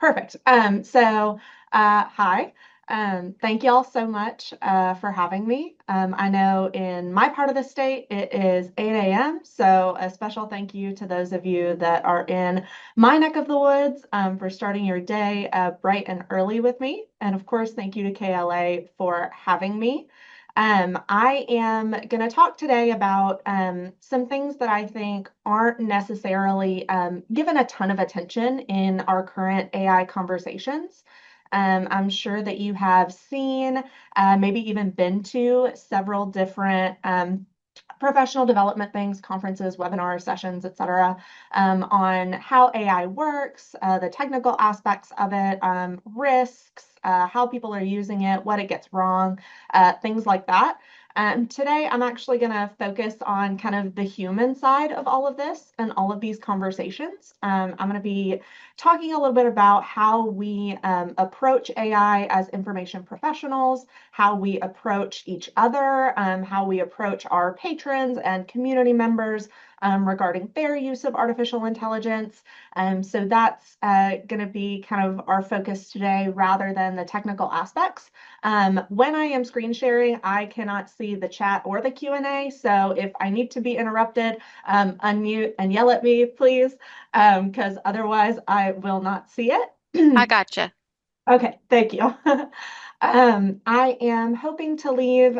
Perfect. Hi. Thank you all so much for having me. I know in my part of the state it is 8 a.m., so a special thank you to those of you that are in my neck of the woods for starting your day bright and early with me. And of course, thank you to KLA for having me. I am going to talk today about some things that I think aren't necessarily given a ton of attention in our current AI conversations. I'm sure that you have seen, maybe even been to several different professional development things, conferences, webinars, sessions, etc., on how AI works, the technical aspects of it, risks, how people are using it, what it gets wrong, things like that. Today, I'm actually going to focus on kind of the human side of all of this and all of these conversations. I'm going to be talking a little bit about how we approach AI as information professionals, how we approach each other, how we approach our patrons and community members regarding their use of artificial intelligence. So that's going to be kind of our focus today rather than the technical aspects. When I am screen sharing, I cannot see the chat or the Q&A. So if I need to be interrupted, unmute and yell at me, please, because otherwise I will not see I it. gotcha. Okay, thank you. I am hoping to leave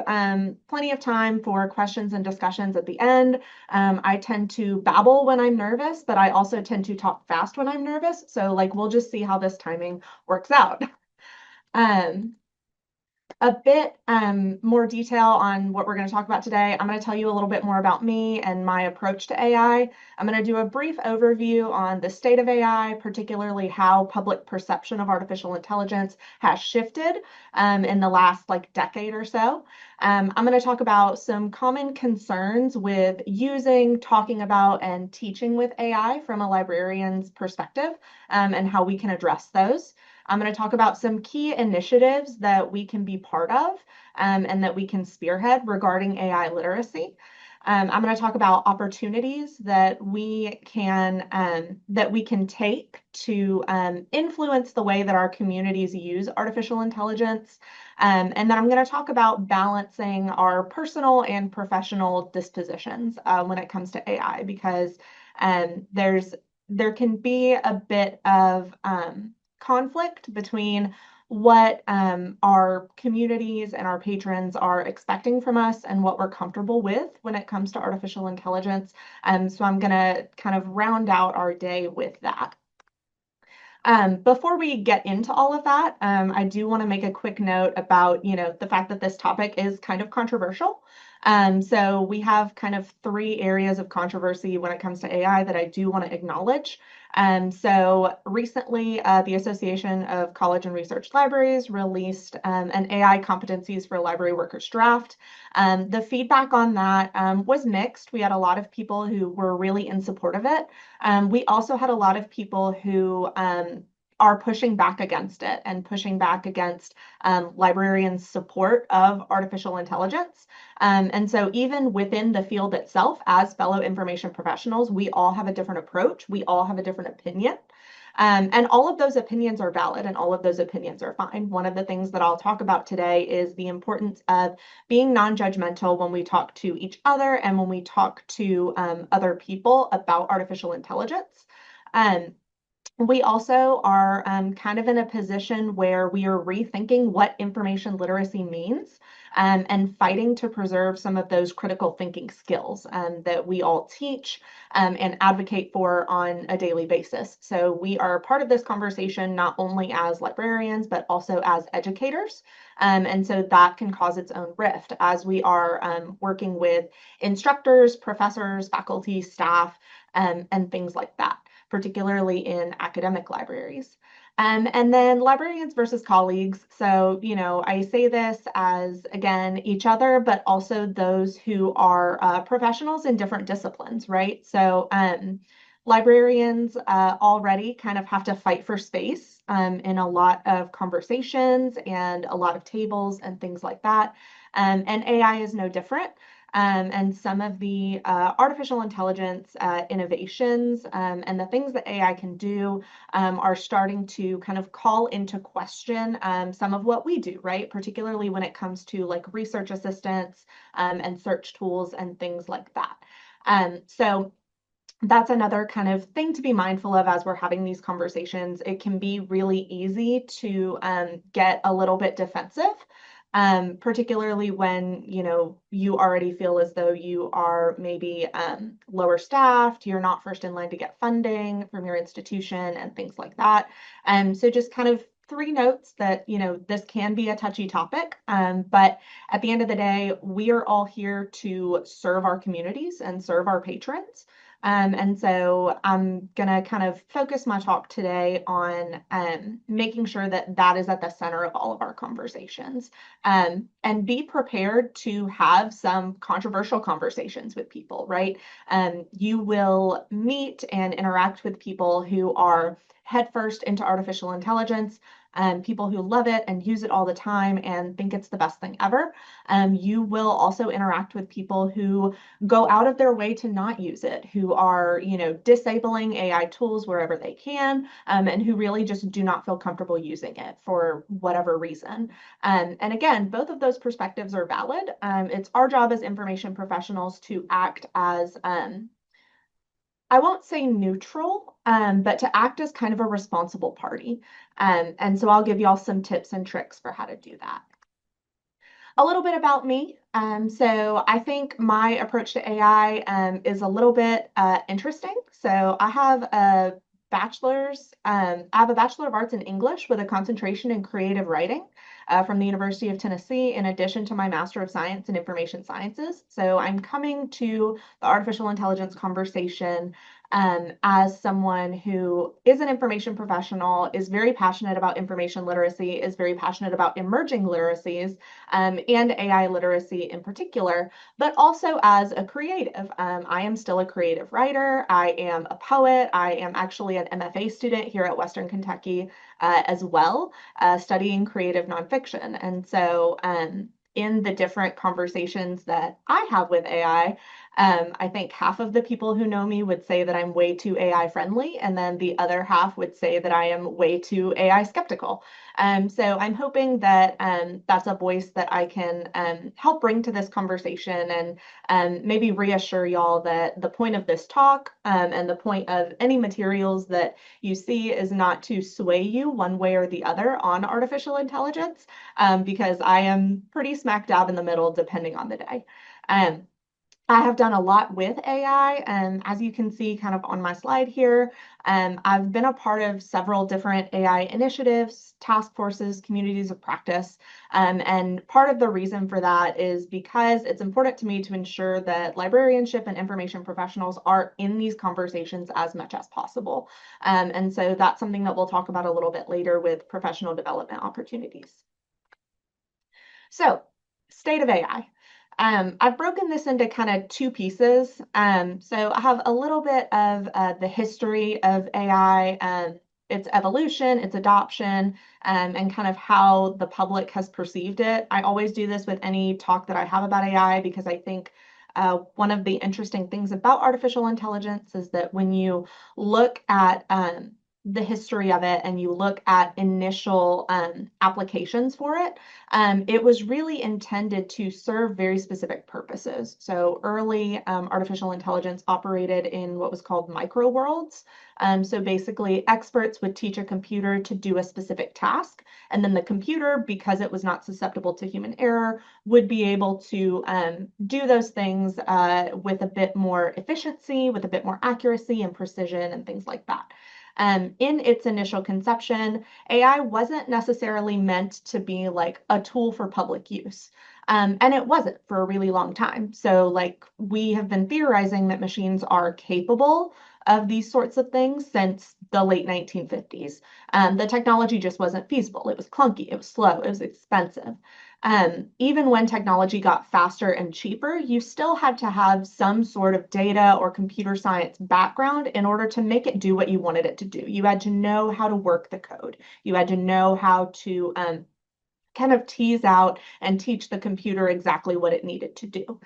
plenty of time for questions and discussions at the end. I tend to babble when I'm nervous, but I also tend to talk fast when I'm nervous. So like we'll just see how this timing works out. Um, a bit more detail on what we're going to talk about today. I'm going to tell you a little bit more about me and my approach to AI. I'm going to do a brief overview on the state of AI, particularly how public perception of artificial intelligence has shifted in the last decade or so. I'm going to talk about some common concerns with using, talking about, and teaching with AI from a librarian's perspective and how we can address those. I'm going to talk about some key initiatives that we can be part of and that we can spearhead regarding AI literacy. I'm going to talk about opportunities that we can take to influence the way that our communities use artificial intelligence. And then I'm going to talk about balancing our personal and professional dispositions when it comes to AI, because there can be a bit of conflict between what our communities and our patrons are expecting from us and what we're comfortable with when it comes to artificial intelligence. So I'm going to kind of round out our day with that. Before we get into all of that, I do want to make a quick note about, the fact that this topic is kind of controversial. So we have kind of three areas of controversy when it comes to AI that I do want to acknowledge. So recently, the Association of College and Research Libraries released an AI competencies for library workers draft. The feedback on that was mixed. We had a lot of people who were really in support of it. We also had a lot of people who are pushing back against it and pushing back against librarians' support of artificial intelligence. And so even within the field itself, as fellow information professionals, we all have a different approach. We all have a different opinion. And all of those opinions are valid and all of those opinions are fine. One of the things that I'll talk about today is the importance of being non-judgmental when we talk to each other and when we talk to other people about artificial intelligence. Um, we also are kind of in a position where we are rethinking what information literacy means and fighting to preserve some of those critical thinking skills that we all teach and advocate for on a daily basis. So we are part of this conversation not only as librarians, but also as educators. And so that can cause its own rift as we are working with instructors, professors, faculty, staff, and things like that, particularly in academic libraries. And then librarians versus colleagues. So, I say this as, again, each other, but also those who are professionals in different disciplines, right? So librarians already kind of have to fight for space in a lot of conversations and a lot of tables and things like that. And AI is no different. and some of the artificial intelligence innovations and the things that AI can do are starting to kind of call into question some of what we do, right? Particularly when it comes to like research assistants and search tools and things like that. So that's another kind of thing to be mindful of as we're having these conversations. It can be really easy to get a little bit defensive, particularly when you already feel as though you are maybe lower staffed, you're not first in line to get funding from your institution and things like that. So just kind of three notes that this can be a touchy topic, but at the end of the day, we are all here to serve our communities and serve our patrons. And so I'm going to kind of focus my talk today on making sure that that is at the center of all of our conversations, and be prepared to have some controversial conversations with people, right? You will meet and interact with people who are headfirst into artificial intelligence, people who love it and use it all the time and think it's the best thing ever. You will also interact with people who go out of their way to not use it, who are, disabling AI tools wherever they can, and who really just do not feel comfortable using it for whatever reason. And again, both of those perspectives are valid. It's our job as information professionals to act as, I won't say neutral, but to act as kind of a responsible party. And so I'll give y'all some tips and tricks for how to do that. A little bit about me. So I think my approach to AI is a little bit interesting. So I have a Bachelor of Arts in English with a concentration in creative writing from the University of Tennessee, in addition to my Master of Science in Information Sciences. So I'm coming to the artificial intelligence conversation as someone who is an information professional, is very passionate about information literacy, is very passionate about emerging literacies, and AI literacy in particular, but also as a creative. I am still a creative writer. I am a poet. I am actually an MFA student here at Western Kentucky as well, studying creative nonfiction. And so in the different conversations that I have with AI, I think half of the people who know me would say that I'm way too AI friendly, and then the other half would say that I am way too AI skeptical. So I'm hoping that that's a voice that I can help bring to this conversation, and maybe reassure y'all that the point of this talk and the point of any materials that you see is not to sway you one way or the other on artificial intelligence, because I am pretty smack dab in the middle depending on the day. I have done a lot with AI, and as you can see kind of on my slide here, I've been a part of several different AI initiatives, task forces, communities of practice, and part of the reason for that is because it's important to me to ensure that librarianship and information professionals are in these conversations as much as possible. And so that's something that we'll talk about a little bit later with professional development opportunities. So, state of AI. I've broken this into kind of two pieces. So I have a little bit of the history of AI, its evolution, its adoption, and kind of how the public has perceived it. I always do this with any talk that I have about AI because I think one of the interesting things about artificial intelligence is that when you look at the history of it and you look at initial applications for it, it was really intended to serve very specific purposes. So early artificial intelligence operated in what was called micro worlds. So basically experts would teach a computer to do a specific task, and then the computer, because it was not susceptible to human error, would be able to do those things with a bit more efficiency, with a bit more accuracy and precision and things like that. In its initial conception, AI wasn't necessarily meant to be like a tool for public use. And it wasn't for a really long time. So like we have been theorizing that machines are capable of these sorts of things since the late 1950s. The technology just wasn't feasible. It was clunky, it was slow, it was expensive. Even when technology got faster and cheaper, you still had to have some sort of data or computer science background in order to make it do what you wanted it to do. You had to know how to work the code. You had to know how to kind of tease out and teach the computer exactly what it needed to do.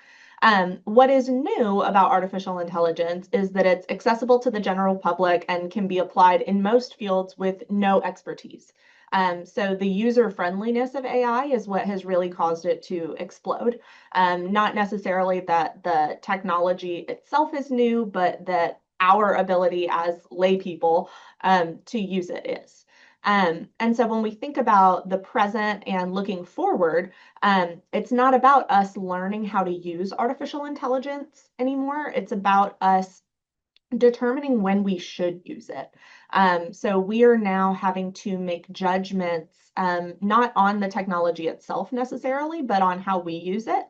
What is new about artificial intelligence is that it's accessible to the general public and can be applied in most fields with no expertise. So the user friendliness of AI is what has really caused it to explode. Not necessarily that the technology itself is new, but that our ability as lay people to use it is. And so when we think about the present and looking forward, it's not about us learning how to use artificial intelligence anymore. It's about us determining when we should use it. So we are now having to make judgments, not on the technology itself necessarily, but on how we use it.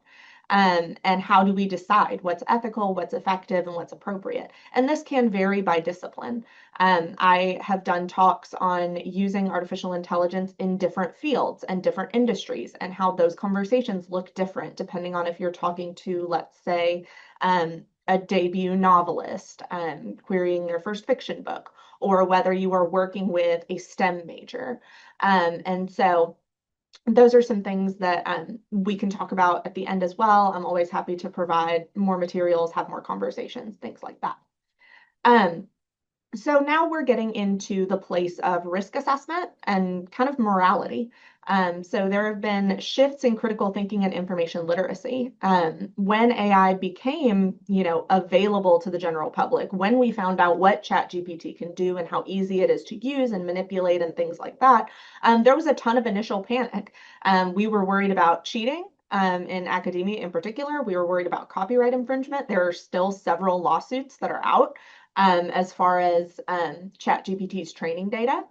And how do we decide what's ethical, what's effective, and what's appropriate? And this can vary by discipline. I have done talks on using artificial intelligence in different fields and different industries and how those conversations look different depending on if you're talking to, let's say, a debut novelist querying their first fiction book, or whether you are working with a STEM major. And so those are some things that we can talk about at the end as well. I'm always happy to provide more materials, have more conversations, things like that. So now we're getting into the place of risk assessment and kind of morality. So there have been shifts in critical thinking and information literacy. When AI became, available to the general public, when we found out what ChatGPT can do and how easy it is to use and manipulate and things like that, there was a ton of initial panic. We were worried about cheating. In academia in particular, we were worried about copyright infringement. There are still several lawsuits that are out as far as ChatGPT's training data.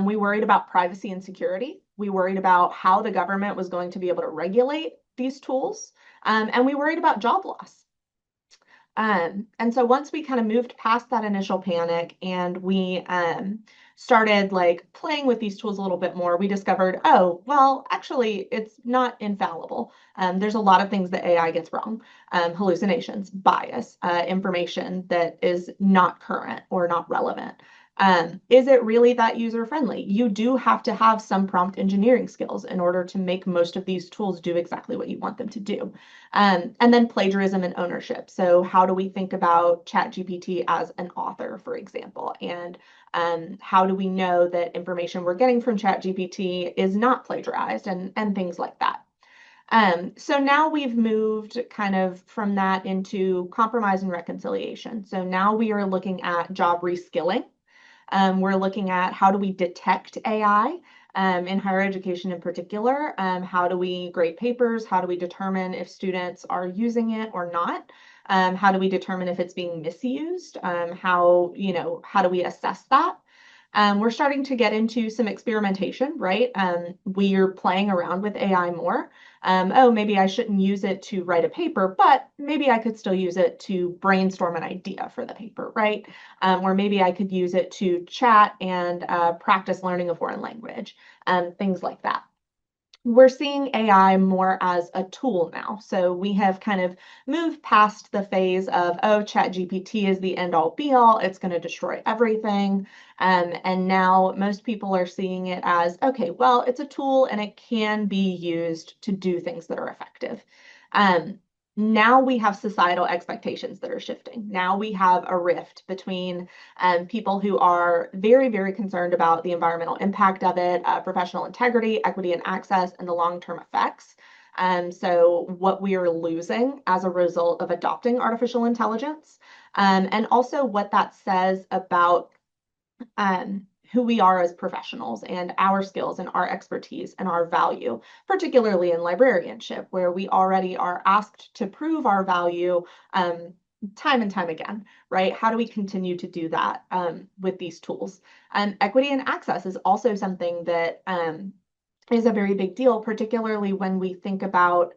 We worried about privacy and security. We worried about how the government was going to be able to regulate these tools. And we worried about job loss. And so once we kind of moved past that initial panic and we started like playing with these tools a little bit more, we discovered, oh, well, actually, it's not infallible. There's a lot of things that AI gets wrong, hallucinations, bias, information that is not current or not relevant. Is it really that user friendly? You do have to have some prompt engineering skills in order to make most of these tools do exactly what you want them to do. And then plagiarism and ownership. So how do we think about ChatGPT as an author, for example? And how do we know that information we're getting from ChatGPT is not plagiarized and things like that? So now we've moved kind of from that into compromise and reconciliation. So now we are looking at job reskilling. We're looking at how do we detect AI in higher education in particular. How do we grade papers? How do we determine if students are using it or not? How do we determine if it's being misused? How do we assess that? We're starting to get into some experimentation, right? We're playing around with AI more. Oh, maybe I shouldn't use it to write a paper, but maybe I could still use it to brainstorm an idea for the paper, right? Or maybe I could use it to chat and practice learning a foreign language, things like that. We're seeing AI more as a tool now. So we have kind of moved past the phase of, oh, ChatGPT is the end all be all, it's going to destroy everything. And now most people are seeing it as, okay, well, it's a tool and it can be used to do things that are effective. Now we have societal expectations that are shifting. Now we have a rift between people who are very, very concerned about the environmental impact of it, professional integrity, equity and access, and the long-term effects. So what we are losing as a result of adopting artificial intelligence, and also what that says about who we are as professionals and our skills and our expertise and our value, particularly in librarianship, where we already are asked to prove our value time and time again, right? How do we continue to do that with these tools? Equity and access is also something that is a very big deal, particularly when we think about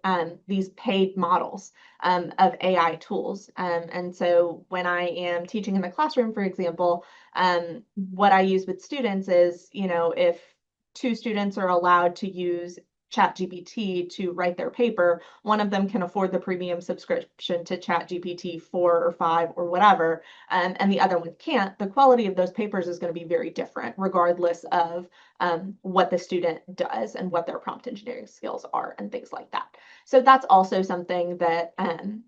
these paid models of AI tools. And so when I am teaching in the classroom, for example, what I use with students is, if two students are allowed to use ChatGPT to write their paper, one of them can afford the premium subscription to ChatGPT 4 or 5 or whatever, and the other one can't, the quality of those papers is going to be very different, regardless of what the student does and what their prompt engineering skills are and things like that. So that's also something that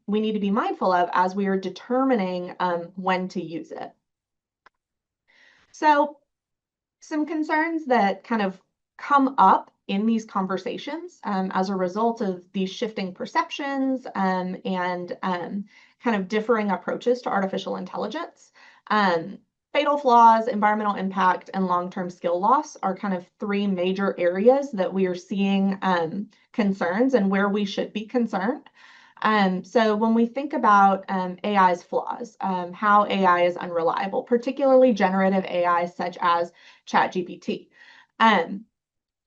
we need to be mindful of as we are determining when to use it. So some concerns that kind of come up in these conversations as a result of these shifting perceptions and kind of differing approaches to artificial intelligence. Fatal flaws, environmental impact, and long-term skill loss are kind of three major areas that we are seeing concerns and where we should be concerned. So when we think about AI's flaws, how AI is unreliable, particularly generative AI such as ChatGPT,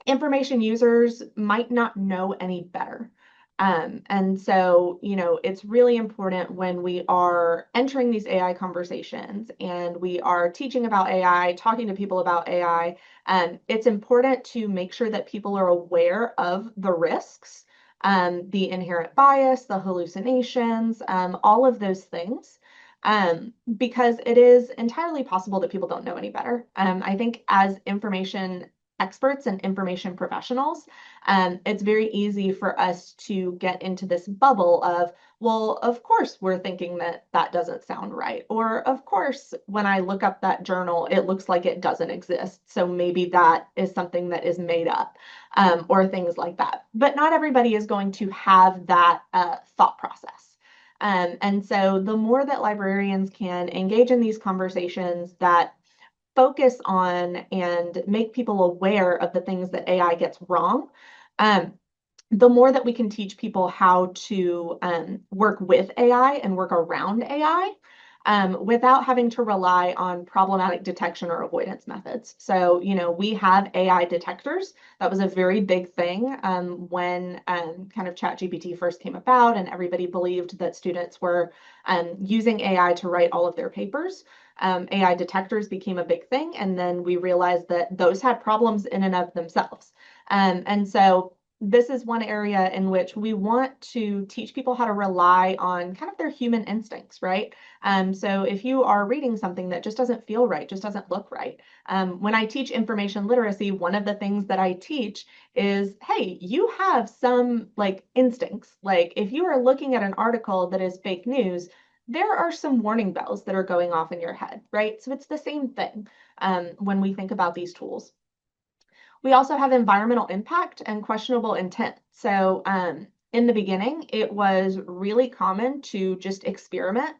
information users might not know any better. And so, it's really important when we are entering these AI conversations and we are teaching about AI, talking to people about AI, it's important to make sure that people are aware of the risks, the inherent bias, the hallucinations, all of those things, because it is entirely possible that people don't know any better. I think as information experts and information professionals, it's very easy for us to get into this bubble of, well, of course we're thinking that that doesn't sound right. Or of course, when I look up that journal, it looks like it doesn't exist. So maybe that is something that is made up, or things like that. But not everybody is going to have that thought process. And so the more that librarians can engage in these conversations that focus on and make people aware of the things that AI gets wrong, the more that we can teach people how to work with AI and work around AI without having to rely on problematic detection or avoidance methods. So, we have AI detectors. That was a very big thing when kind of ChatGPT first came about, and everybody believed that students were using AI to write all of their papers. AI detectors became a big thing, and then we realized that those had problems in and of themselves. And so this is one area in which we want to teach people how to rely on kind of their human instincts, right? So if you are reading something that just doesn't feel right, just doesn't look right, when I teach information literacy, one of the things that I teach is, hey, you have some like instincts. Like if you are looking at an article that is fake news, there are some warning bells that are going off in your head, right? So it's the same thing when we think about these tools. We also have environmental impact and questionable intent. So in the beginning, it was really common to just experiment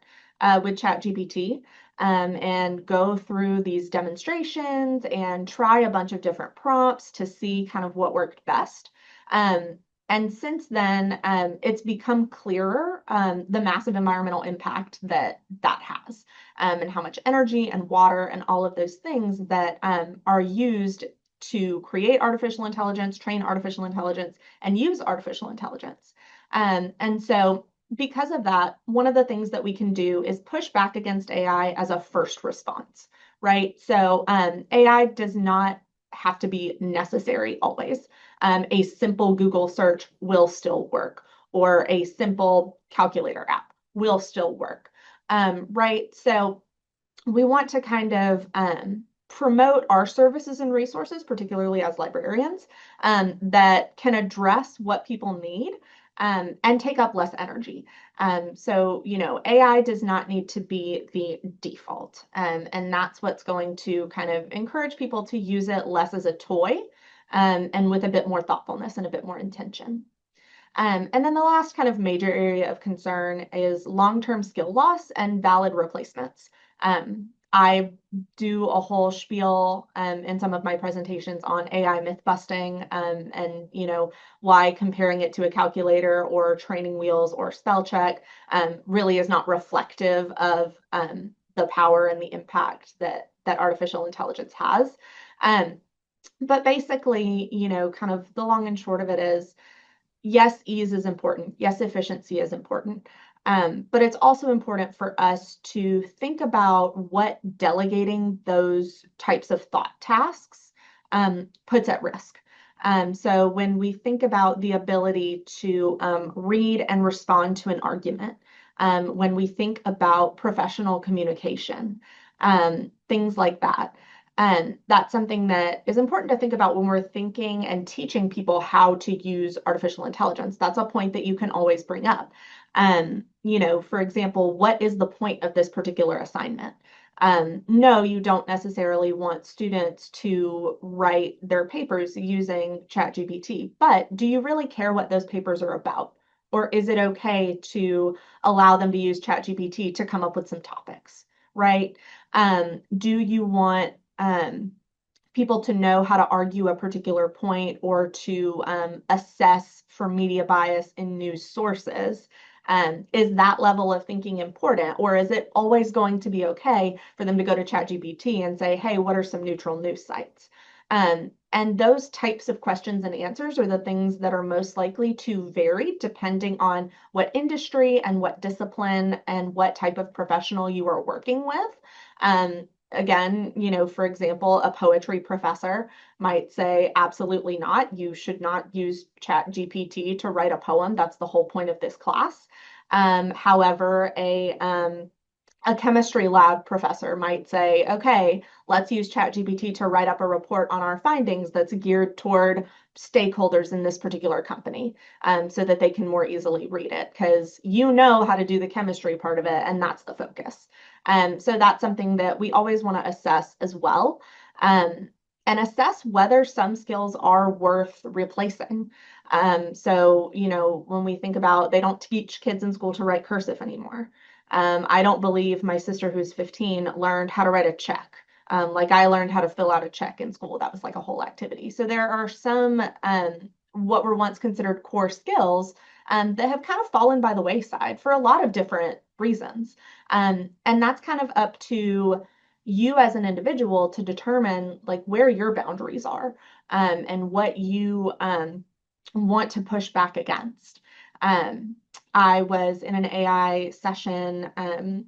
with ChatGPT and go through these demonstrations and try a bunch of different prompts to see kind of what worked best. And since then, it's become clearer the massive environmental impact that has, and how much energy and water and all of those things that are used to create artificial intelligence, train artificial intelligence, and use artificial intelligence. And so because of that, one of the things that we can do is push back against AI as a first response, right? So AI does not have to be necessary always. A simple Google search will still work, or a simple calculator app will still work, right? So we want to kind of promote our services and resources, particularly as librarians, that can address what people need and take up less energy. So, AI does not need to be the default. And that's what's going to kind of encourage people to use it less as a toy and with a bit more thoughtfulness and a bit more intention. And then the last kind of major area of concern is long-term skill loss and valid replacements. I do a whole spiel in some of my presentations on AI myth busting and why comparing it to a calculator or training wheels or spell check really is not reflective of the power and the impact that artificial intelligence has. But basically, kind of the long and short of it is, yes, ease is important. Yes, efficiency is important. But it's also important for us to think about what delegating those types of thought tasks puts at risk. So when we think about the ability to read and respond to an argument, when we think about professional communication, things like that. And that's something that is important to think about when we're thinking and teaching people how to use artificial intelligence. That's a point that you can always bring up. For example, what is the point of this particular assignment? No, you don't necessarily want students to write their papers using ChatGPT, but do you really care what those papers are about? Or is it okay to allow them to use ChatGPT to come up with some topics, right? Do you want people to know how to argue a particular point or to assess for media bias in news sources? Is that level of thinking important, or is it always going to be okay for them to go to ChatGPT and say, hey, what are some neutral news sites? And those types of questions and answers are the things that are most likely to vary depending on what industry and what discipline and what type of professional you are working with. Again, for example, a poetry professor might say, absolutely not. You should not use ChatGPT to write a poem. That's the whole point of this class. However, a chemistry lab professor might say, okay, let's use ChatGPT to write up a report on our findings that's geared toward stakeholders in this particular company, so that they can more easily read it, because you know how to do the chemistry part of it, and that's the focus. So that's something that we always want to assess as well, and assess whether some skills are worth replacing. So, when we think about, they don't teach kids in school to write cursive anymore. I don't believe my sister, who's 15, learned how to write a check. Like I learned how to fill out a check in school. That was like a whole activity. So there are some what were once considered core skills that have kind of fallen by the wayside for a lot of different reasons. And that's kind of up to you as an individual to determine like where your boundaries are, and what you want to push back against. Um, I was in an AI session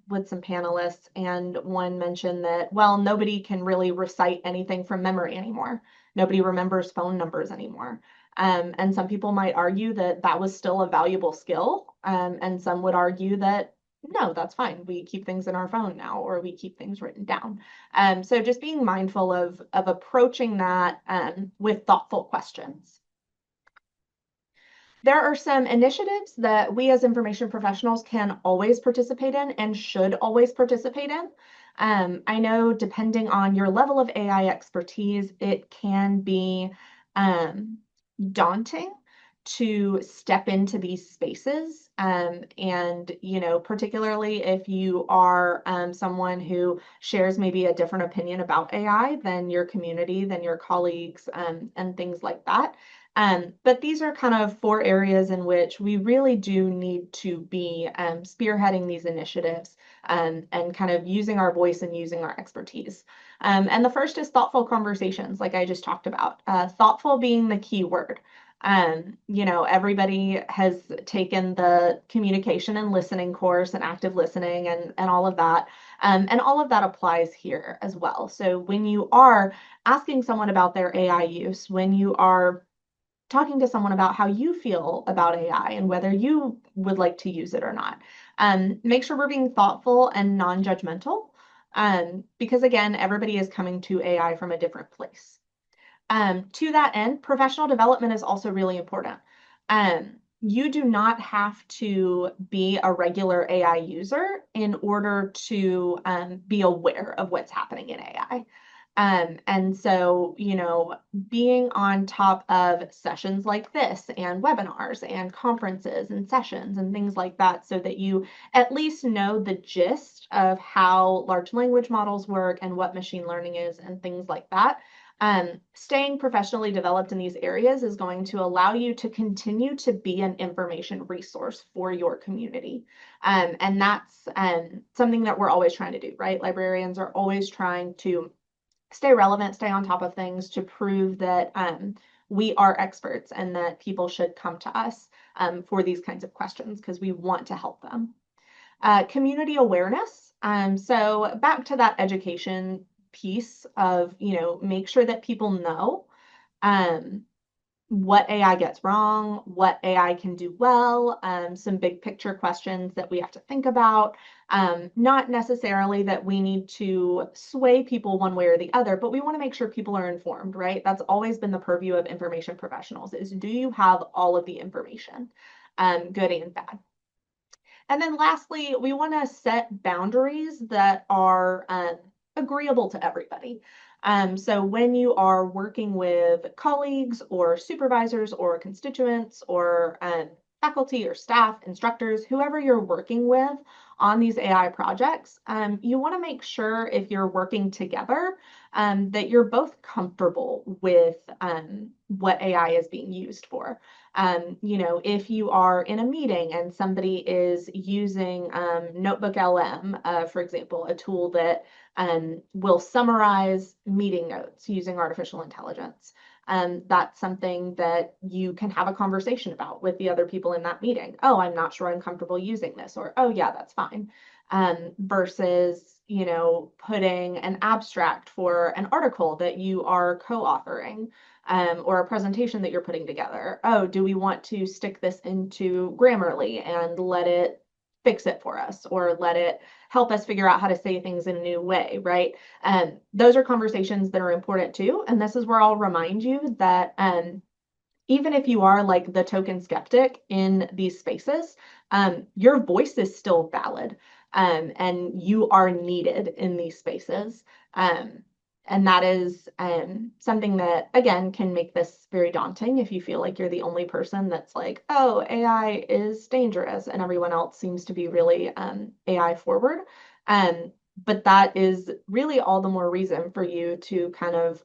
with some panelists, and one mentioned that, well, nobody can really recite anything from memory anymore. Nobody remembers phone numbers anymore. And some people might argue that that was still a valuable skill. And some would argue that, no, that's fine. We keep things in our phone now, or we keep things written down. So just being mindful of approaching that with thoughtful questions. There are some initiatives that we as information professionals can always participate in and should always participate in. I know depending on your level of AI expertise, it can be daunting to step into these spaces. And, particularly if you are someone who shares maybe a different opinion about AI than your community, than your colleagues, and things like that. But these are kind of 4 areas in which we really do need to be spearheading these initiatives, and kind of using our voice and using our expertise. And the first is thoughtful conversations, like I just talked about. Thoughtful being the key word. Everybody has taken the communication and listening course and active listening and all of that. And all of that applies here as well. So when you are asking someone about their AI use, when you are talking to someone about how you feel about AI and whether you would like to use it or not, make sure we're being thoughtful and non-judgmental, because again, everybody is coming to AI from a different place. To that end, professional development is also really important. You do not have to be a regular AI user in order to be aware of what's happening in AI. And so, being on top of sessions like this and webinars and conferences and sessions and things like that, so that you at least know the gist of how large language models work and what machine learning is and things like that. Staying professionally developed in these areas is going to allow you to continue to be an information resource for your community. And that's something that we're always trying to do, right? Librarians are always trying to stay relevant, stay on top of things to prove that we are experts and that people should come to us for these kinds of questions because we want to help them. Community awareness. So back to that education piece of, make sure that people know. what AI gets wrong, what AI can do well, some big picture questions that we have to think about. Not necessarily that we need to sway people one way or the other, but we want to make sure people are informed, right? That's always been the purview of information professionals is, do you have all of the information, good and bad? And then lastly, we want to set boundaries that are agreeable to everybody. So when you are working with colleagues or supervisors or constituents or faculty or staff, instructors, whoever you're working with on these AI projects, you want to make sure if you're working together that you're both comfortable with what AI is being used for. If you are in a meeting and somebody is using Notebook LM, for example, a tool that will summarize meeting notes using artificial intelligence. That's something that you can have a conversation about with the other people in that meeting. Oh, I'm not sure I'm comfortable using this, or oh yeah, that's fine. Versus, putting an abstract for an article that you are co-authoring. Or a presentation that you're putting together. Oh, do we want to stick this into Grammarly and let it fix it for us, or let it help us figure out how to say things in a new way, right? Those are conversations that are important too. And this is where I'll remind you that even if you are like the token skeptic in these spaces, your voice is still valid, and you are needed in these spaces. And that is something that, again, can make this very daunting if you feel like you're the only person that's like, oh, AI is dangerous, and everyone else seems to be really AI forward. But that is really all the more reason for you to kind of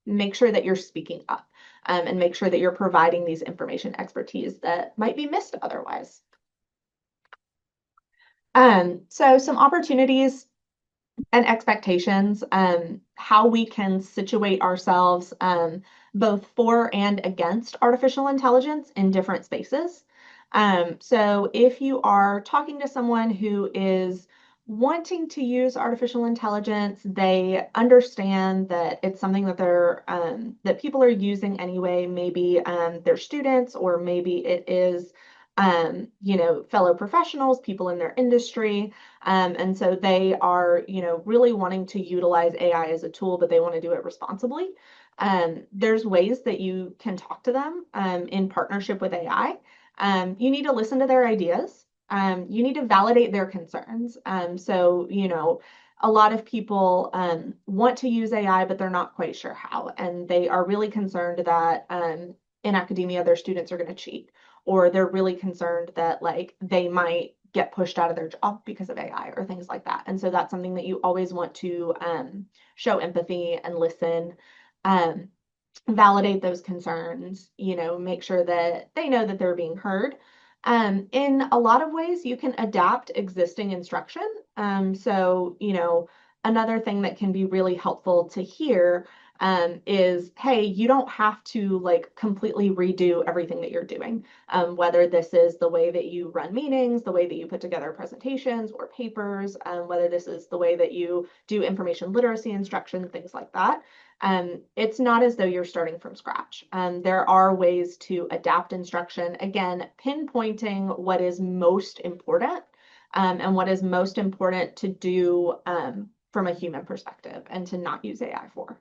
make sure that you're speaking up, and make sure that you're providing these information expertise that might be missed otherwise. So some opportunities and expectations, how we can situate ourselves both for and against artificial intelligence in different spaces. So if you are talking to someone who is wanting to use artificial intelligence, they understand that it's something that that people are using anyway. Maybe they're students, or maybe it is fellow professionals, people in their industry. And so they are, really wanting to utilize AI as a tool, but they want to do it responsibly. There's ways that you can talk to them in partnership with AI. You need to listen to their ideas. You need to validate their concerns. A lot of people want to use AI, but they're not quite sure how. And they are really concerned that in academia, their students are going to cheat, or they're really concerned that like they might get pushed out of their job because of AI or things like that. And so that's something that you always want to show empathy and listen, um, validate those concerns, make sure that they know that they're being heard. In a lot of ways, you can adapt existing instruction. Another thing that can be really helpful to hear is, hey, you don't have to like completely redo everything that you're doing. Whether this is the way that you run meetings, the way that you put together presentations or papers, whether this is the way that you do information literacy instruction, things like that. It's not as though you're starting from scratch. There are ways to adapt instruction, again, pinpointing what is most important, and what is most important to do from a human perspective and to not use AI for.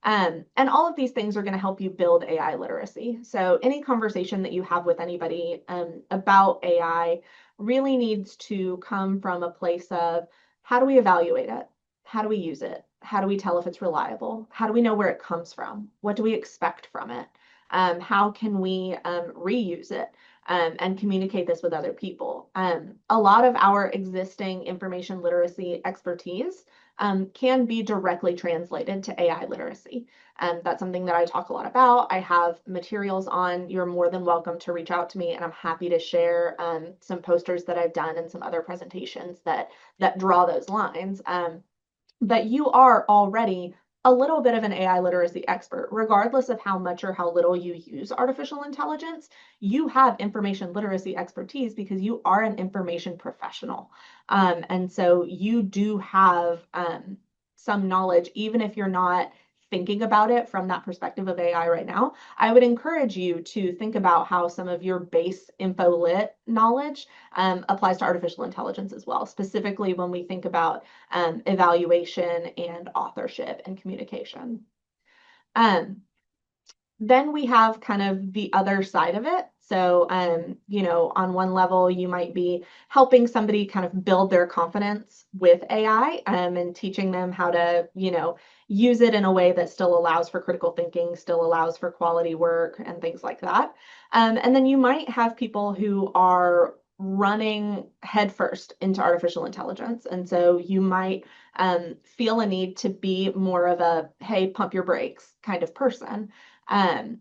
And all of these things are going to help you build AI literacy. So any conversation that you have with anybody about AI really needs to come from a place of, how do we evaluate it? How do we use it? How do we tell if it's reliable? How do we know where it comes from? What do we expect from it? How can we reuse it and communicate this with other people? A lot of our existing information literacy expertise can be directly translated to AI literacy. That's something that I talk a lot about. I have materials on. You're more than welcome to reach out to me, and I'm happy to share some posters that I've done and some other presentations that draw those lines. But you are already a little bit of an AI literacy expert, regardless of how much or how little you use artificial intelligence. You have information literacy expertise because you are an information professional. And so you do have some knowledge, even if you're not thinking about it from that perspective of AI right now, I would encourage you to think about how some of your base info lit knowledge applies to artificial intelligence as well, specifically when we think about evaluation and authorship and communication. Then we have kind of the other side of it. So, on one level, you might be helping somebody kind of build their confidence with AI, and teaching them how to, use it in a way that still allows for critical thinking, still allows for quality work and things like that. And then you might have people who are running headfirst into artificial intelligence. And so you might feel a need to be more of a, hey, pump your brakes kind of person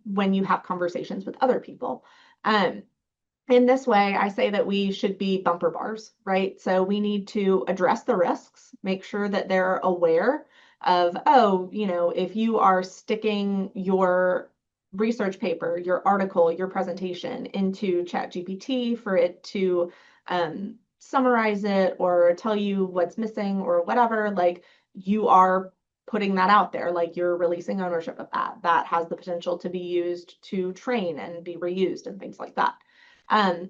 when you have conversations with other people. In this way, I say that we should be bumper bars, right? So we need to address the risks, make sure that they're aware of, if you are sticking your research paper, your article, your presentation into ChatGPT for it to summarize it or tell you what's missing or whatever, like you are putting that out there, like you're releasing ownership of that. That has the potential to be used to train and be reused and things like that.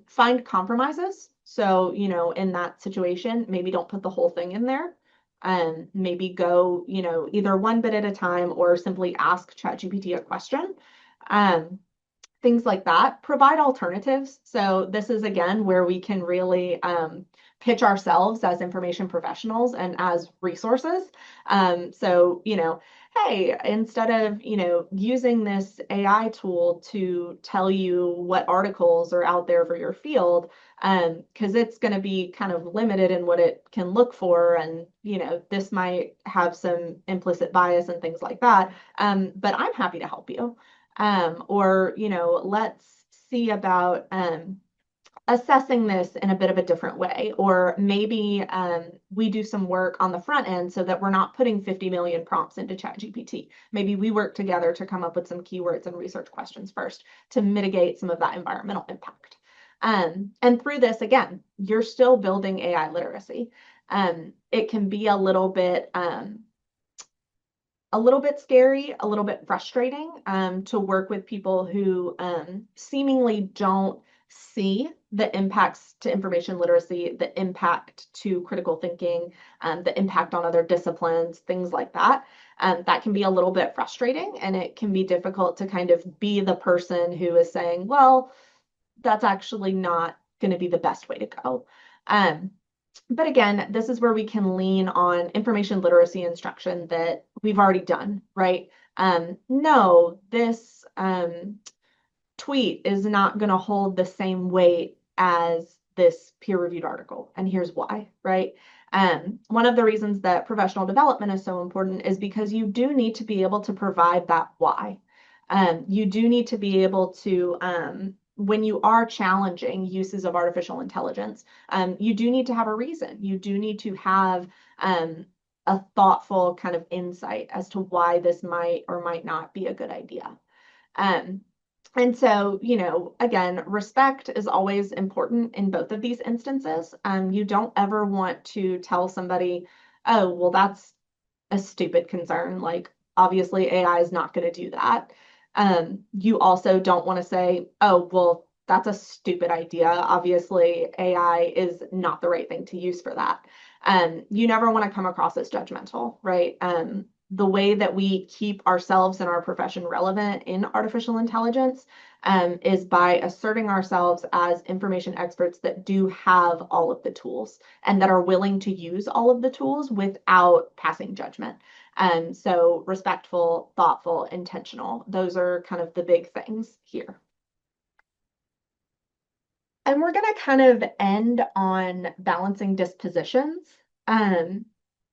Find compromises. So, in that situation, maybe don't put the whole thing in there. Maybe go, either one bit at a time or simply ask ChatGPT a question. Things like that. Provide alternatives. So this is again where we can really pitch ourselves as information professionals and as resources. Hey, instead of, using this AI tool to tell you what articles are out there for your field, because it's going to be kind of limited in what it can look for, and, this might have some implicit bias and things like that. But I'm happy to help you. Let's see about assessing this in a bit of a different way, or maybe we do some work on the front end so that we're not putting 50 million prompts into ChatGPT. Maybe we work together to come up with some keywords and research questions first to mitigate some of that environmental impact. And through this, again, you're still building AI literacy. It can be a little bit scary, a little bit frustrating to work with people who seemingly don't see the impacts to information literacy, the impact to critical thinking, the impact on other disciplines, things like that. That can be a little bit frustrating, and it can be difficult to kind of be the person who is saying, well, that's actually not going to be the best way to go. But again, this is where we can lean on information literacy instruction that we've already done, right? No, this tweet is not going to hold the same weight as this peer-reviewed article, and here's why, right? One of the reasons that professional development is so important is because you do need to be able to provide that why. You do need to be able to, when you are challenging uses of artificial intelligence, you do need to have a reason. You do need to have a thoughtful kind of insight as to why this might or might not be a good idea. And so, again, respect is always important in both of these instances. You don't ever want to tell somebody, oh, well, that's a stupid concern. Like, obviously, AI is not going to do that. You also don't want to say, oh, well, that's a stupid idea. Obviously, AI is not the right thing to use for that. You never want to come across as judgmental, right? The way that we keep ourselves and our profession relevant in artificial intelligence is by asserting ourselves as information experts that do have all of the tools and that are willing to use all of the tools without passing judgment. So respectful, thoughtful, intentional, those are kind of the big things here. And we're going to kind of end on balancing dispositions.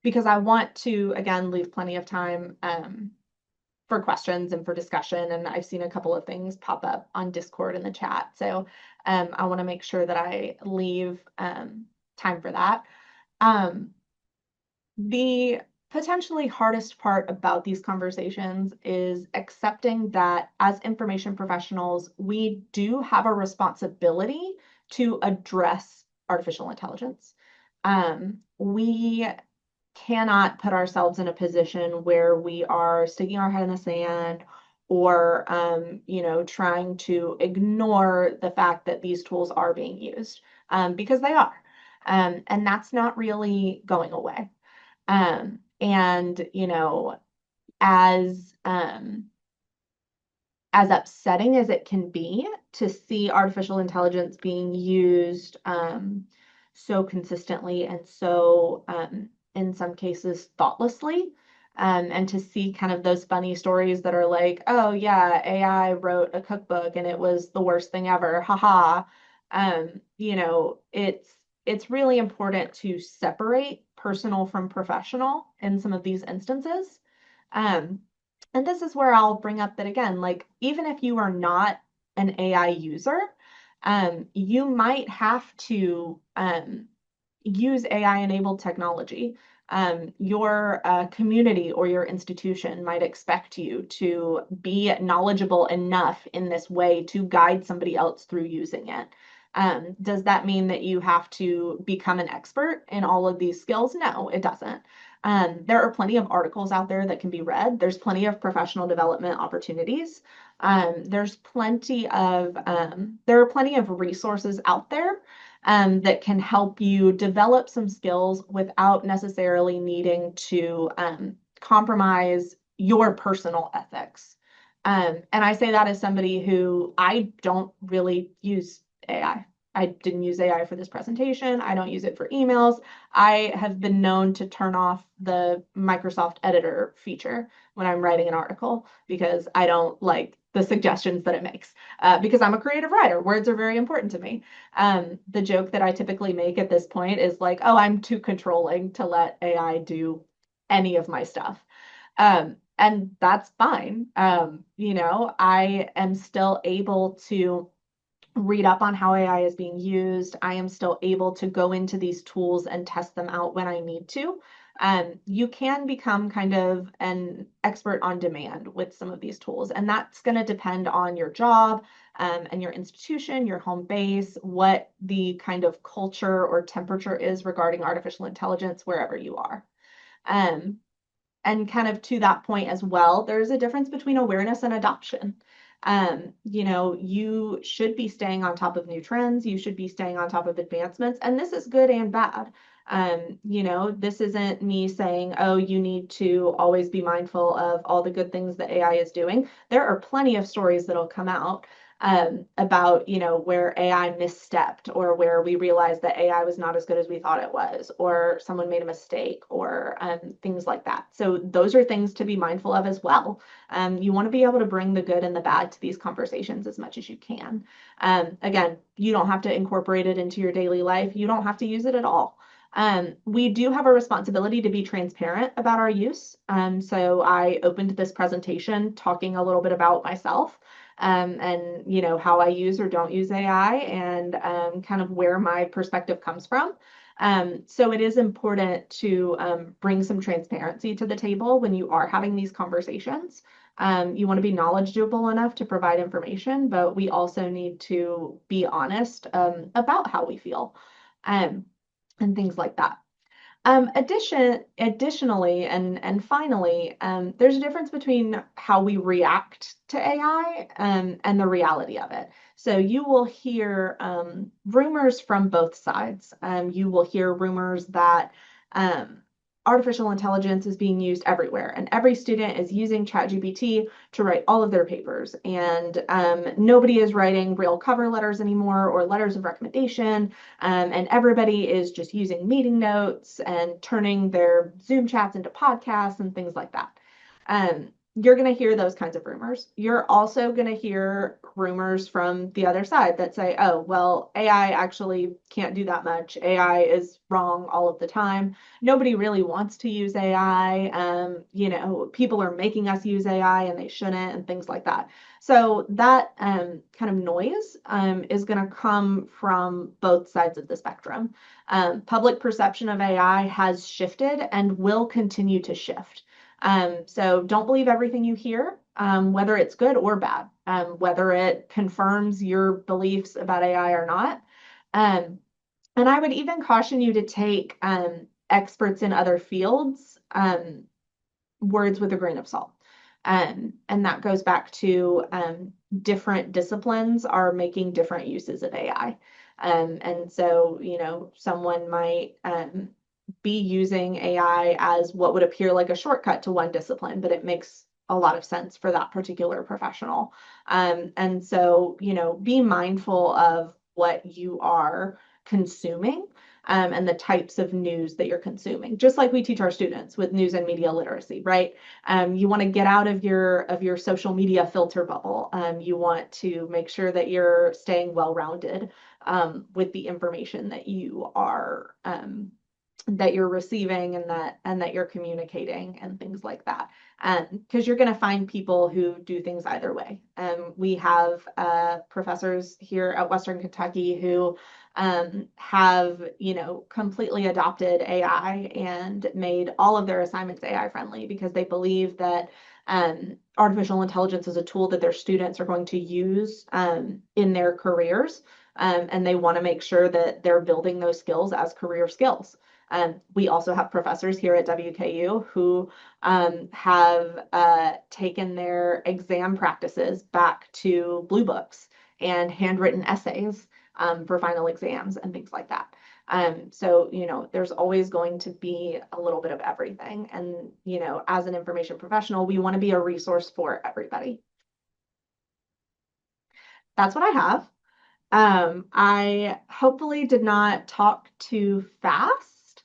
Because I want to, again, leave plenty of time for questions and for discussion. And I've seen a couple of things pop up on Discord in the chat. So I want to make sure that I leave time for that. The potentially hardest part about these conversations is accepting that as information professionals, we do have a responsibility to address artificial intelligence. We cannot put ourselves in a position where we are sticking our head in the sand or trying to ignore the fact that these tools are being used, because they are. And that's not really going away. And as as upsetting as it can be to see artificial intelligence being used so consistently and so, in some cases, thoughtlessly, and to see kind of those funny stories that are like, oh, yeah, AI wrote a cookbook and it was the worst thing ever, haha. It's really important to separate personal from professional in some of these instances. Um, and this is where I'll bring up that again, like, even if you are not an AI user, you might have to use AI-enabled technology. Your community or your institution might expect you to be knowledgeable enough in this way to guide somebody else through using it. Does that mean that you have to become an expert in all of these skills? No, it doesn't. There are plenty of articles out there that can be read. There's plenty of professional development opportunities. There are plenty of resources out there that can help you develop some skills without necessarily needing to compromise your personal ethics. And I say that as somebody who I don't really use AI. I didn't use AI for this presentation. I don't use it for emails. I have been known to turn off the Microsoft Editor feature when I'm writing an article because I don't like the suggestions that it makes. Because I'm a creative writer, words are very important to me. The joke that I typically make at this point is like, oh, I'm too controlling to let AI do any of my stuff. And that's fine. I am still able to read up on how AI is being used. I am still able to go into these tools and test them out when I need to. You can become kind of an expert on demand with some of these tools, and that's going to depend on your job, and your institution, your home base, what the kind of culture or temperature is regarding artificial intelligence wherever you are. Um, and kind of to that point as well, there's a difference between awareness and adoption. You should be staying on top of new trends, you should be staying on top of advancements, and this is good and bad. This isn't me saying, oh, you need to always be mindful of all the good things that AI is doing. There are plenty of stories that'll come out about, where AI misstepped or where we realized that AI was not as good as we thought it was, or someone made a mistake, or things like that. So those are things to be mindful of as well. You want to be able to bring the good and the bad to these conversations as much as you can. Again, you don't have to incorporate it into your daily life. You don't have to use it at all. We do have a responsibility to be transparent about our use. So I opened this presentation talking a little bit about myself, and how I use or don't use AI, and kind of where my perspective comes from. So it is important to bring some transparency to the table when you are having these conversations. You want to be knowledgeable enough to provide information, but we also need to be honest about how we feel, and things like that. Additionally, and finally, there's a difference between how we react to AI and the reality of it. So you will hear rumors from both sides. You will hear rumors that artificial intelligence is being used everywhere, and every student is using ChatGPT to write all of their papers, and nobody is writing real cover letters anymore or letters of recommendation, and everybody is just using meeting notes and turning their Zoom chats into podcasts and things like that. You're going to hear those kinds of rumors. You're also going to hear rumors from the other side that say, oh, well, AI actually can't do that much. AI is wrong all of the time. Nobody really wants to use AI. People are making us use AI and they shouldn't, and things like that. So that kind of noise is going to come from both sides of the spectrum. Public perception of AI has shifted and will continue to shift. So don't believe everything you hear, whether it's good or bad, whether it confirms your beliefs about AI or not. And I would even caution you to take experts in other fields, words with a grain of salt. And that goes back to different disciplines are making different uses of AI. And so, someone might be using AI as what would appear like a shortcut to one discipline, but it makes a lot of sense for that particular professional. And so, be mindful of what you are consuming, and the types of news that you're consuming, just like we teach our students with news and media literacy, right? You want to get out of your social media filter bubble. You want to make sure that you're staying well-rounded with the information that you're receiving, and that you're communicating, and things like that. Because you're going to find people who do things either way. We have professors here at Western Kentucky who have, completely adopted AI and made all of their assignments AI friendly, because they believe that artificial intelligence is a tool that their students are going to use in their careers. And they want to make sure that they're building those skills as career skills. We also have professors here at WKU who have taken their exam practices back to blue books and handwritten essays for final exams and things like that. So, there's always going to be a little bit of everything. And, as an information professional, we want to be a resource for everybody. That's what I have. I hopefully did not talk too fast.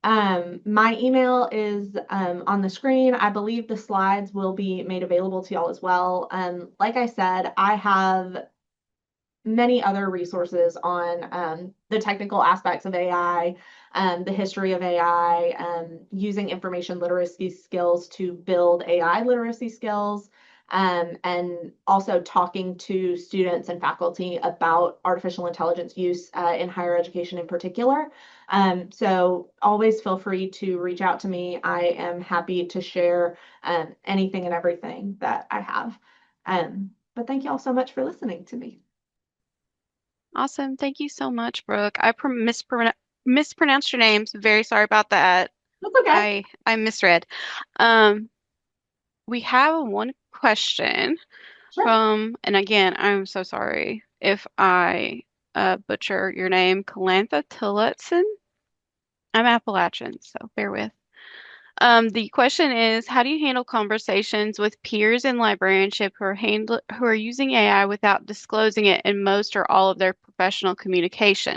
My email is on the screen. I believe the slides will be made available to y'all as well. Like I said, I have many other resources on the technical aspects of AI, the history of AI, using information literacy skills to build AI literacy skills, and also talking to students and faculty about artificial intelligence use in higher education in particular. So always feel free to reach out to me. I am happy to share anything and everything that I have. But thank you all so much for listening to me. Awesome. Thank you so much, Brooke. I mispronounced your names. Very sorry about that. That's okay. I misread. Um, we have one question Sure. from, and again, I'm so sorry if I butcher your name, Calantha Tillotson. I'm Appalachian, so bear with. The question is, how do you handle conversations with peers in librarianship who are using AI without disclosing it in most or all of their professional communication?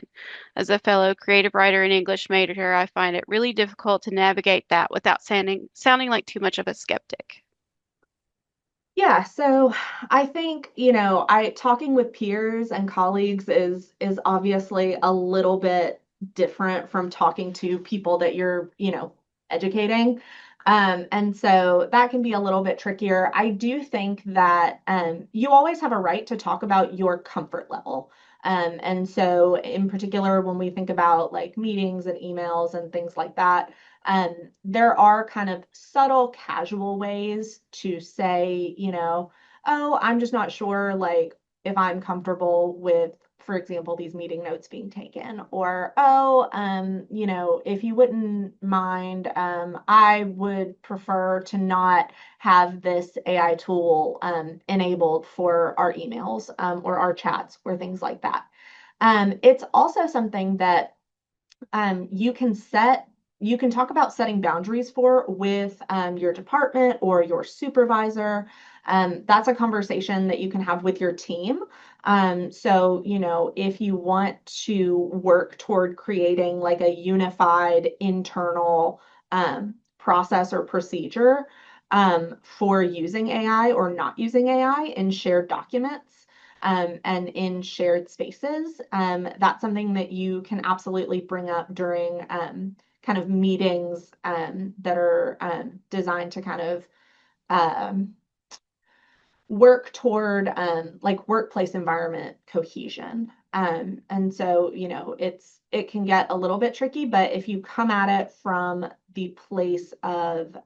As a fellow creative writer and English major, I find it really difficult to navigate that without sounding like too much of a skeptic. Yeah, so I think, I talking with peers and colleagues is obviously a little bit different from talking to people that you're, educating. And so that can be a little bit trickier. I do think that you always have a right to talk about your comfort level. And so in particular, when we think about like meetings and emails and things like that, there are kind of subtle, casual ways to say, oh, I'm just not sure, like, if I'm comfortable with, for example, these meeting notes being taken, or, oh, if you wouldn't mind, I would prefer to not have this AI tool enabled for our emails or our chats or things like that. It's also something that you can talk about setting boundaries for with your department or your supervisor. That's a conversation that you can have with your team. So, if you want to work toward creating like a unified internal process or procedure for using AI or not using AI in shared documents, and in shared spaces. That's something that you can absolutely bring up during kind of meetings that are designed to kind of um, work toward like workplace environment cohesion. And so, it can get a little bit tricky, but if you come at it from the place of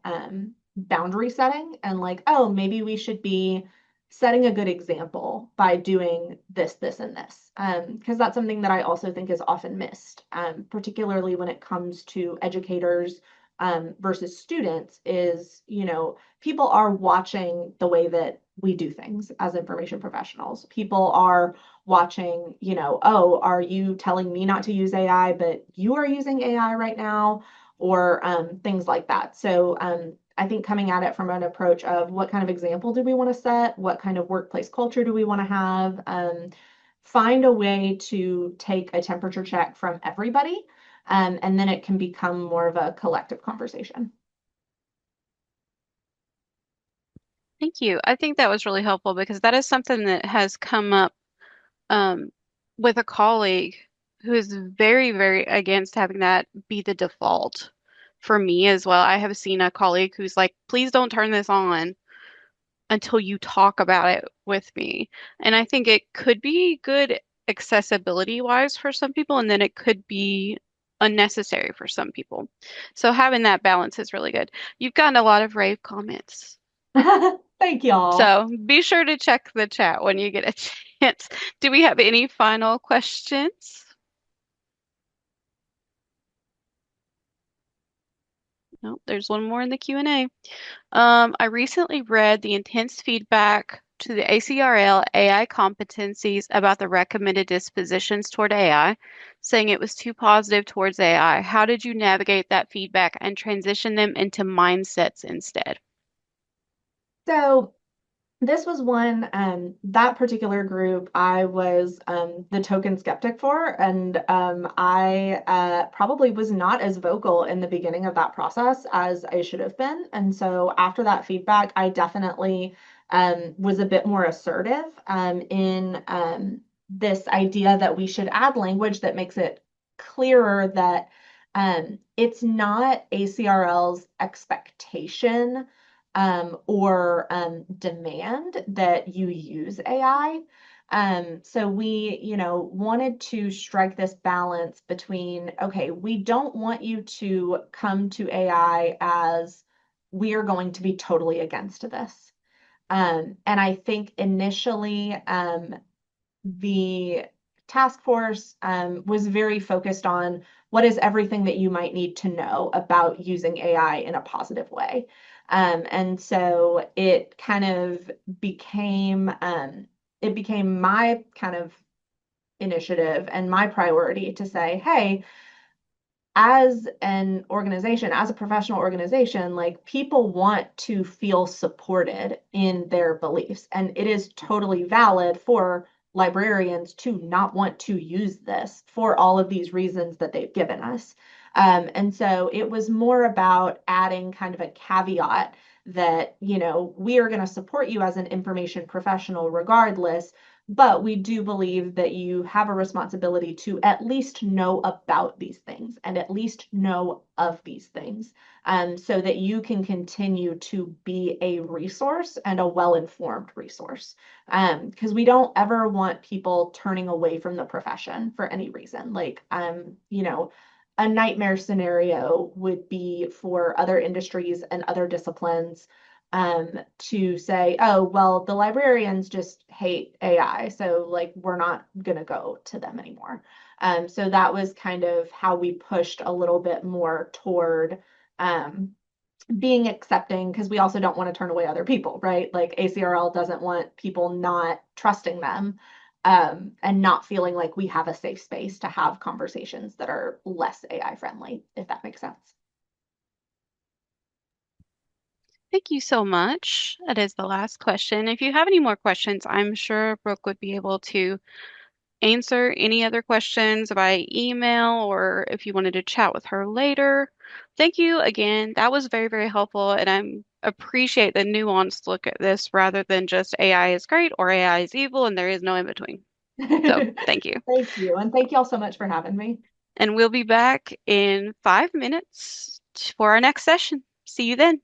boundary setting and like, oh, maybe we should be setting a good example by doing this, this, and this. Because that's something that I also think is often missed, particularly when it comes to educators versus students, is, people are watching the way that we do things as information professionals. People are watching, oh, are you telling me not to use AI, but you are using AI right now? Or things like that. So I think coming at it from an approach of what kind of example do we want to set? What kind of workplace culture do we want to have? Find a way to take a temperature check from everybody, and then it can become more of a collective conversation. Thank you. I think that was really helpful because that is something that has come up um, with a colleague who is very, very against having that be the default for me as well. I have seen a colleague who's like, please don't turn this on until you talk about it with me. And I think it could be good accessibility wise for some people, and then it could be unnecessary for some people. So having that balance is really good. You've gotten a lot of rave comments. Thank y'all. So be sure to check the chat when you get a chance. Do we have any final questions? No, there's one more in the Q&A. I recently read the intense feedback to the ACRL AI competencies about the recommended dispositions toward AI, saying it was too positive towards AI. How did you navigate that feedback and transition them into mindsets instead? So this was one, that particular group I was the token skeptic for, and I probably was not as vocal in the beginning of that process as I should have been. And so after that feedback, I definitely was a bit more assertive in this idea that we should add language that makes it clearer that it's not ACRL's expectation or demand that you use AI. So we, wanted to strike this balance between, okay, we don't want you to come to AI as we are going to be totally against this. And I think initially, the task force was very focused on what is everything that you might need to know about using AI in a positive way. And so it kind of became my kind of initiative and my priority to say, hey, as an organization, as a professional organization, like people want to feel supported in their beliefs. And it is totally valid for librarians to not want to use this for all of these reasons that they've given us. And so it was more about adding kind of a caveat that, we are going to support you as an information professional regardless, but we do believe that you have a responsibility to at least know about these things and at least know of these things, so that you can continue to be a resource and a well-informed resource. Because we don't ever want people turning away from the profession for any reason. Like, a nightmare scenario would be for other industries and other disciplines to say, oh, well, the librarians just hate AI, so like we're not gonna go to them anymore. So that was kind of how we pushed a little bit more toward um, being accepting, because we also don't want to turn away other people, right? Like ACRL doesn't want people not trusting them, and not feeling like we have a safe space to have conversations that are less AI friendly, if that makes sense. Thank you so much. That is the last question. If you have any more questions, I'm sure Brooke would be able to answer any other questions by email or if you wanted to chat with her later. Thank you again. That was very, very helpful, and I appreciate the nuanced look at this rather than just AI is great or AI is evil and there is no in between. So, thank you. Thank you. And thank you all so much for having me. And we'll be back in 5 minutes for our next session. See you then.